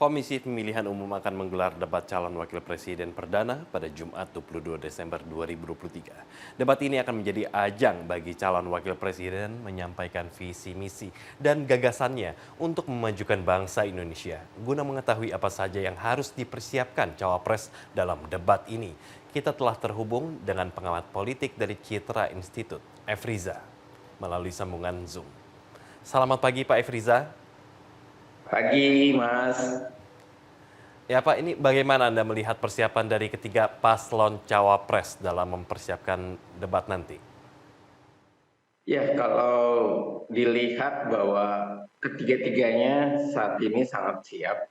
Komisi Pemilihan Umum akan menggelar debat calon wakil presiden perdana pada Jumat 22 Desember 2023. Debat ini akan menjadi ajang bagi calon wakil presiden menyampaikan visi misi dan gagasannya untuk memajukan bangsa Indonesia. Guna mengetahui apa saja yang harus dipersiapkan cawapres dalam debat ini, kita telah terhubung dengan pengamat politik dari Citra Institute, Efriza, melalui sambungan Zoom. Selamat pagi Pak Efriza. Pagi, Mas. Ya Pak, ini bagaimana Anda melihat persiapan dari ketiga paslon cawapres dalam mempersiapkan debat nanti? Ya, kalau dilihat bahwa ketiga-tiganya saat ini sangat siap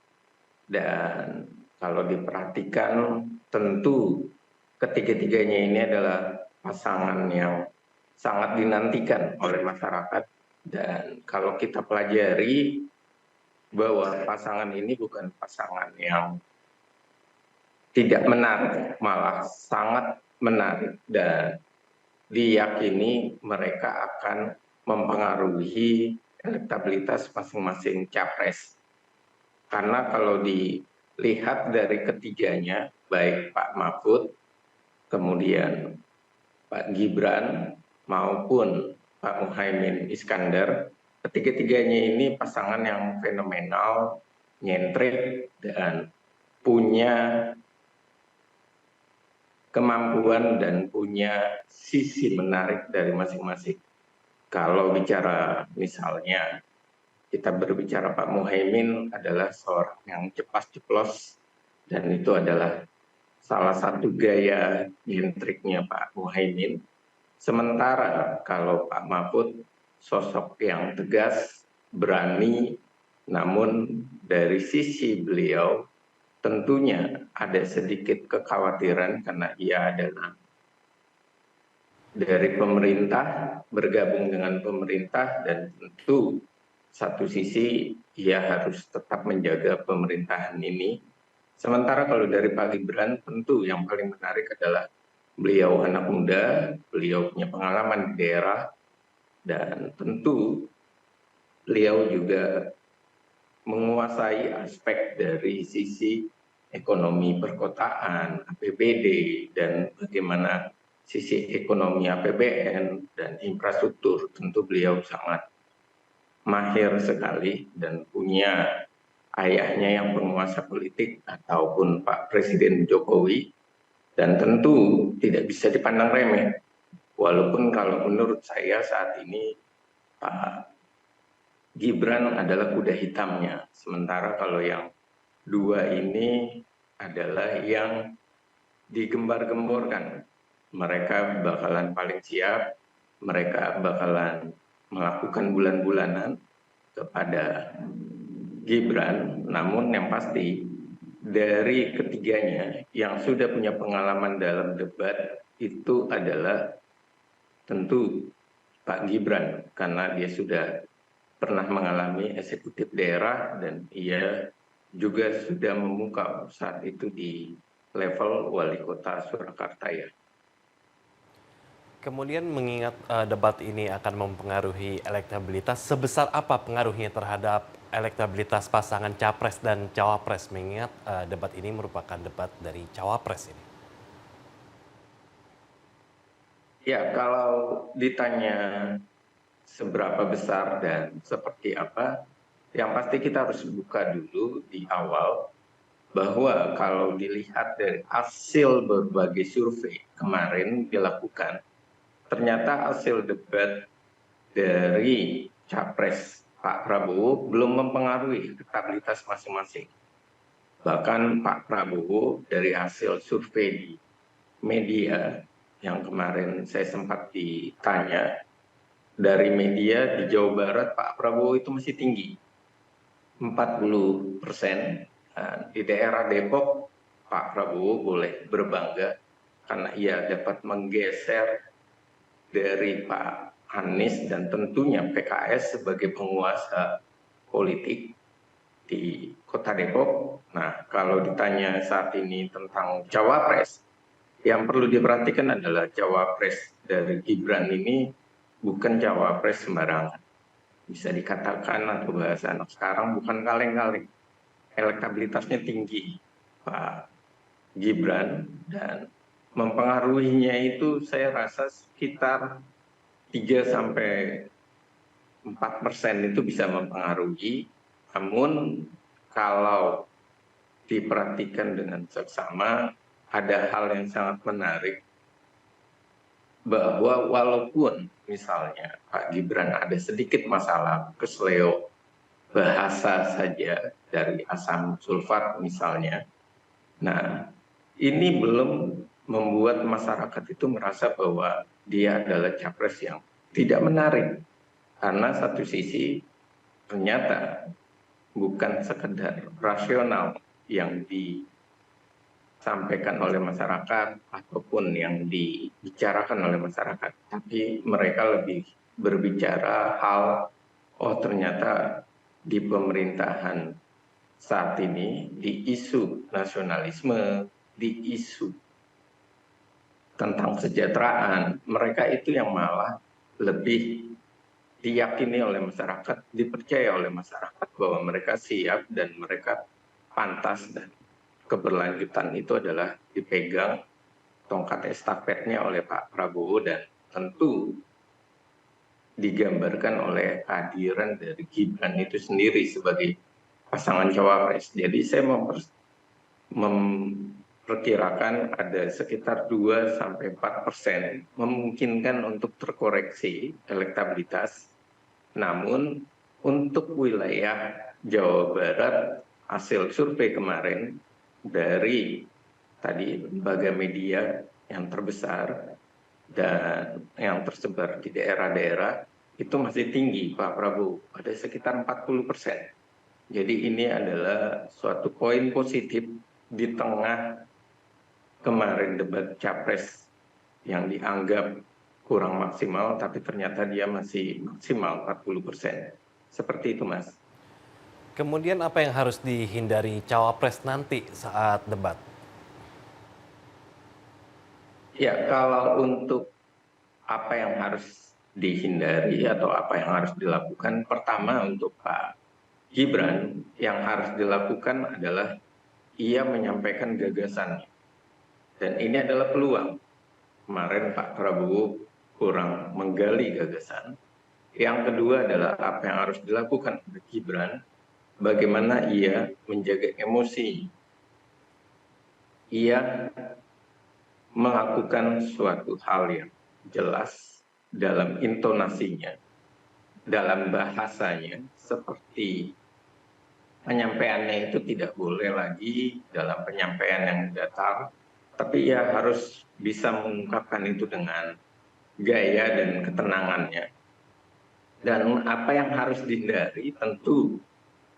dan kalau diperhatikan tentu ketiga-tiganya ini adalah pasangan yang sangat dinantikan oleh masyarakat dan kalau kita pelajari bahwa pasangan ini bukan pasangan yang tidak menarik, malah sangat menarik dan diyakini mereka akan mempengaruhi elektabilitas masing-masing capres. Karena kalau dilihat dari ketiganya, baik Pak Mahfud, kemudian Pak Gibran, maupun Pak Muhaimin Iskandar, ketiga-tiganya ini pasangan yang fenomenal, nyentrik, dan punya kemampuan dan punya sisi menarik dari masing-masing. Kalau bicara misalnya, kita berbicara Pak Muhaimin adalah seorang yang ceplas-ceplos dan itu adalah salah satu gaya nyentriknya Pak Muhaimin. Sementara kalau Pak Mahfud sosok yang tegas, berani, namun dari sisi beliau tentunya ada sedikit kekhawatiran karena ia adalah dari pemerintah, bergabung dengan pemerintah, dan tentu satu sisi ia harus tetap menjaga pemerintahan ini. Sementara kalau dari Pak Gibran tentu yang paling menarik adalah beliau anak muda, beliau punya pengalaman di daerah, dan tentu beliau juga menguasai aspek dari sisi ekonomi perkotaan, APBD, dan bagaimana sisi ekonomi APBN dan infrastruktur. Tentu beliau sangat mahir sekali dan punya ayahnya yang penguasa politik ataupun Pak Presiden Jokowi, dan tentu tidak bisa dipandang remeh. Walaupun kalau menurut saya saat ini Pak Gibran adalah kuda hitamnya, sementara kalau yang dua ini adalah yang digembar-gemborkan. Mereka bakalan paling siap, mereka bakalan melakukan bulan-bulanan kepada Gibran, namun yang pasti dari ketiganya yang sudah punya pengalaman dalam debat itu adalah tentu Pak Gibran, karena dia sudah pernah mengalami eksekutif daerah dan ia juga sudah memukau saat itu di level wali kota Surakarta ya. Kemudian mengingat debat ini akan mempengaruhi elektabilitas, sebesar apa pengaruhnya terhadap elektabilitas pasangan capres dan cawapres mengingat debat ini merupakan debat dari cawapres ini? Ya, kalau ditanya seberapa besar dan seperti apa, yang pasti kita harus buka dulu di awal bahwa kalau dilihat dari hasil berbagai survei kemarin dilakukan, ternyata hasil debat dari capres Pak Prabowo belum mempengaruhi elektabilitas masing-masing. Bahkan Pak Prabowo dari hasil survei di media yang kemarin saya sempat ditanya, dari media di Jawa Barat Pak Prabowo itu masih tinggi, 40%. Di daerah Depok Pak Prabowo boleh berbangga karena ia dapat menggeser dari Pak Anies dan tentunya PKS sebagai penguasa politik di Kota Depok. Nah, kalau ditanya saat ini tentang cawapres, yang perlu diperhatikan adalah cawapres dari Gibran ini bukan cawapres sembarangan. Bisa dikatakan atau bahasa anak sekarang bukan kaleng-kaleng. elektabilitasnya tinggi Pak Gibran, dan mempengaruhinya itu saya rasa sekitar 3 sampai 4% itu bisa mempengaruhi. Namun kalau diperhatikan dengan seksama, ada hal yang sangat menarik, bahwa walaupun misalnya Pak Gibran ada sedikit masalah kesleo bahasa saja dari asam sulfat misalnya, nah ini belum membuat masyarakat itu merasa bahwa dia adalah capres yang tidak menarik. Karena satu sisi ternyata bukan sekedar rasional yang disampaikan oleh masyarakat ataupun yang dibicarakan oleh masyarakat, tapi mereka lebih berbicara hal, oh ternyata di pemerintahan saat ini, di isu nasionalisme, di isu tentang kesejahteraan, mereka itu yang malah lebih diyakini oleh masyarakat, dipercaya oleh masyarakat bahwa mereka siap dan mereka pantas, dan keberlanjutan itu adalah dipegang tongkat estafetnya oleh Pak Prabowo, dan tentu digambarkan oleh kehadiran dari Gibran itu sendiri sebagai pasangan cawapres. Jadi saya memperkirakan ada sekitar 2 sampai 4% memungkinkan untuk terkoreksi elektabilitas. Namun untuk wilayah Jawa Barat, hasil survei kemarin dari tadi lembaga media yang terbesar dan yang tersebar di daerah-daerah itu masih tinggi Pak Prabowo, ada sekitar 40%. Jadi ini adalah suatu poin positif di tengah kemarin debat capres yang dianggap kurang maksimal, tapi ternyata dia masih maksimal 40%. Seperti itu, Mas. Kemudian apa yang harus dihindari cawapres nanti saat debat? Ya, kalau untuk apa yang harus dihindari atau apa yang harus dilakukan, pertama untuk Pak Gibran yang harus dilakukan adalah ia menyampaikan gagasannya. Dan ini adalah peluang. Kemarin Pak Prabowo kurang menggali gagasan. Yang kedua adalah apa yang harus dilakukan oleh Gibran, bagaimana ia menjaga emosi. Ia melakukan suatu hal yang jelas dalam intonasinya, dalam bahasanya, seperti penyampaiannya itu tidak boleh lagi dalam penyampaian yang datar, tapi ia harus bisa mengungkapkan itu dengan gaya dan ketenangannya. Dan apa yang harus dihindari, tentu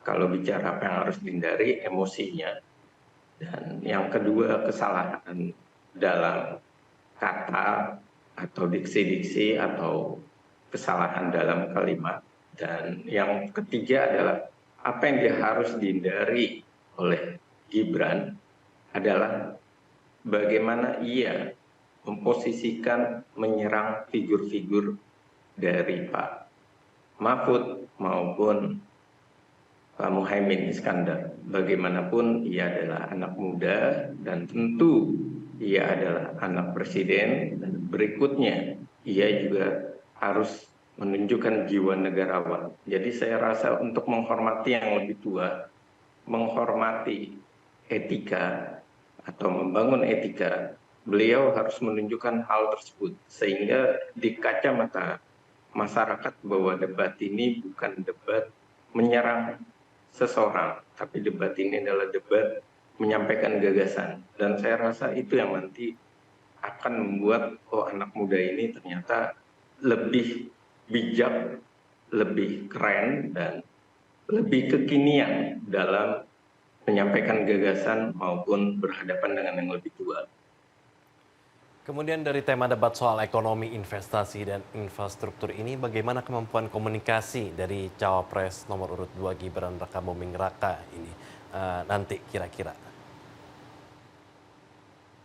kalau bicara apa yang harus dihindari, emosinya. Dan yang kedua, kesalahan dalam kata atau diksi-diksi atau kesalahan dalam kalimat. Dan yang ketiga adalah apa yang dia harus dihindari oleh Gibran adalah bagaimana ia memposisikan, menyerang figur-figur dari Pak Mahfud maupun Pak Muhaimin Iskandar. Bagaimanapun ia adalah anak muda dan tentu ia adalah anak presiden, dan berikutnya ia juga harus menunjukkan jiwa negarawan. Jadi saya rasa untuk menghormati yang lebih tua, menghormati etika atau membangun etika, beliau harus menunjukkan hal tersebut sehingga di kacamata masyarakat bahwa debat ini bukan debat menyerang seseorang, tapi debat ini adalah debat menyampaikan gagasan. Dan saya rasa itu yang nanti akan membuat anak muda ini ternyata lebih bijak, lebih keren, dan lebih kekinian dalam menyampaikan gagasan maupun berhadapan dengan yang lebih tua. Kemudian dari tema debat soal ekonomi, investasi, dan infrastruktur ini, bagaimana kemampuan komunikasi dari cawapres nomor urut 2 Gibran Rakabuming Raka ini nanti kira-kira?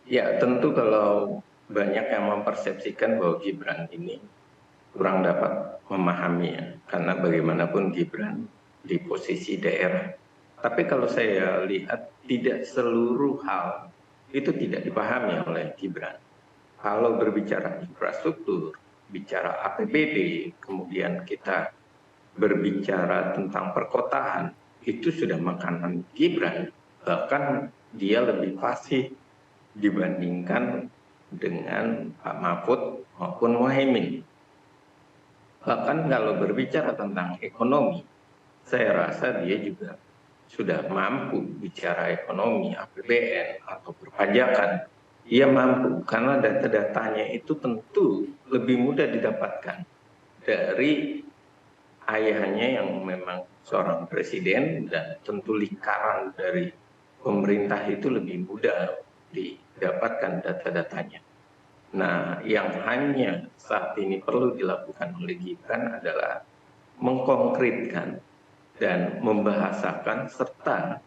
Ya, tentu kalau banyak yang mempersepsikan bahwa Gibran ini kurang dapat memahaminya, karena bagaimanapun Gibran di posisi daerah Tapi kalau saya lihat tidak seluruh hal itu tidak dipahami oleh Gibran. Kalau berbicara infrastruktur, bicara APBD, kemudian kita berbicara tentang perkotaan, itu sudah makanan Gibran. Bahkan dia lebih fasih dibandingkan dengan Pak Mahfud maupun Muhaimin. Bahkan kalau berbicara tentang ekonomi, saya rasa dia juga sudah mampu bicara ekonomi, APBN, atau perpajakan. Ia mampu karena data-datanya itu tentu lebih mudah didapatkan dari ayahnya yang memang seorang presiden, dan tentu lingkaran dari pemerintah itu lebih mudah didapatkan data-datanya. Nah, yang hanya saat ini perlu dilakukan oleh Gibran adalah mengkonkretkan dan membahasakan serta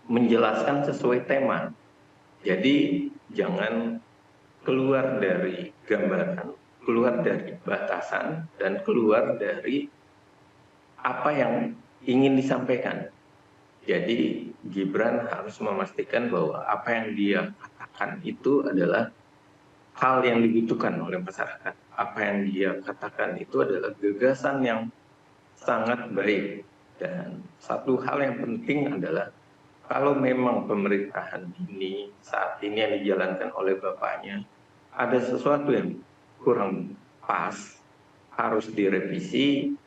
menjelaskan sesuai tema. Jadi jangan keluar dari gambaran, keluar dari batasan, dan keluar dari apa yang ingin disampaikan. Jadi Gibran harus memastikan bahwa apa yang dia katakan itu adalah hal yang dibutuhkan oleh masyarakat. Apa yang dia katakan itu adalah gagasan yang sangat baik. Dan satu hal yang penting adalah kalau memang pemerintahan ini saat ini yang dijalankan oleh bapaknya ada sesuatu yang kurang pas, harus direvisi,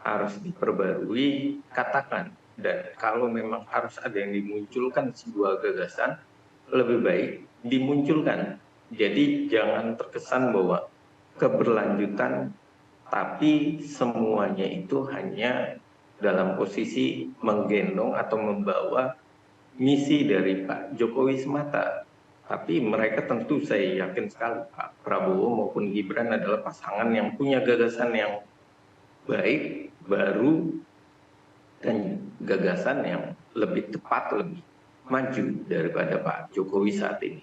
harus diperbarui, katakan. Dan kalau memang harus ada yang dimunculkan sebuah gagasan, lebih baik dimunculkan. Jadi jangan terkesan bahwa keberlanjutan, tapi semuanya itu hanya dalam posisi menggendong atau membawa misi dari Pak Jokowi semata. Tapi mereka tentu saya yakin sekali Pak Prabowo maupun Gibran adalah pasangan yang punya gagasan yang baik, baru, dan gagasan yang lebih tepat, lebih maju daripada Pak Jokowi saat ini.